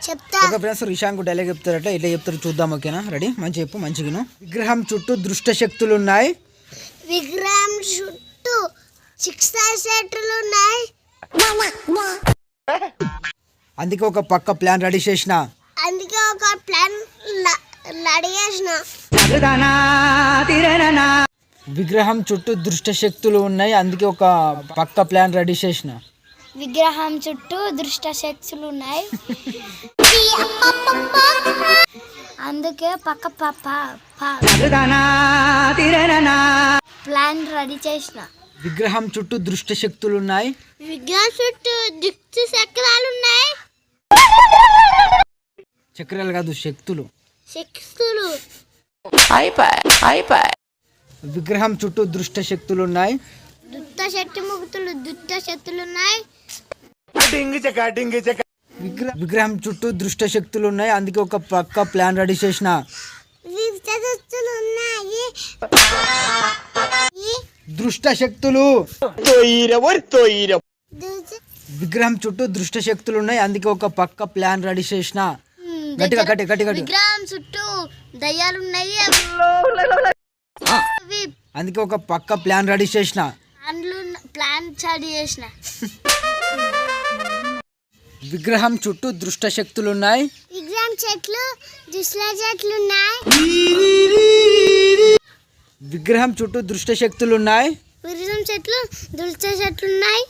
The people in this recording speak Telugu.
చెప్తా. ఓకే ఫ్రెండ్స్, రిషాంక్ డైలాగ్ చెప్తారట, ఇట్లా చెప్తారు చూద్దాం. ఓకేనా, రెడీ? మంచి చెప్పు, మంచిగా. విగ్రహం చుట్టూ దుష్ట శక్తులు ఉన్నాయి. విగ్రహం చుట్టూ 6 శక్తులు ఉన్నాయి. అందుకే ఒక పక్క ప్లాన్ రెడీ చేసిన. విగ్రహం చుట్టూ దుష్ట శక్తులు ఉన్నాయి, అందుకే ఒక పక్క ప్లాన్ రెడీ చేసిన. విగ్రహం చుట్టూ దుష్ట శక్తులు ఉన్నాయి, అందుకే పక్క ప్లాన్ రెడీ చేసిన. విగ్రహం చుట్టూ దుష్ట శక్తులు ఉన్నాయి. విగ్రహం చుట్టూ దుష్ట చక్రాలు ఉన్నాయి. చక్రాలు కాదు, శక్తులు. శక్తులు. విగ్రహం చుట్టూ దుష్ట శక్తులు ఉన్నాయి. దుష్ట శక్తి ముక్తులు దుష్ట శక్తులు ఉన్నాయి. విగ్రహం చుట్టూ దుష్ట శక్తులు ఉన్నాయి, అందుకే ఒక పక్క ప్లాన్ రెడీ చేసిన. దుష్ట శక్తులు. విగ్రహం చుట్టూ దుష్ట శక్తులు ఉన్నాయి, అందుకే ఒక పక్క ప్లాన్ రెడీ చేసిన. గట్టిగా గట్టి గట్టి గట్టి. విగ్రహం చుట్టూ దయ్యాలు ఉన్నాయి, అందుకే ఒక పక్క ప్లాన్ రెడీ చేసిన. ప్లాన్ రెడీ చేసిన. విగ్రహం చుట్టూ దుష్ట శక్తులు ఉన్నాయి. విగ్రహం చెట్లు దుష్ట చెట్లు ఉన్నాయి. విగ్రహం చుట్టూ దుష్ట శక్తులు ఉన్నాయి. విగ్రహం చెట్లు దుష్ట చెట్లు ఉన్నాయి.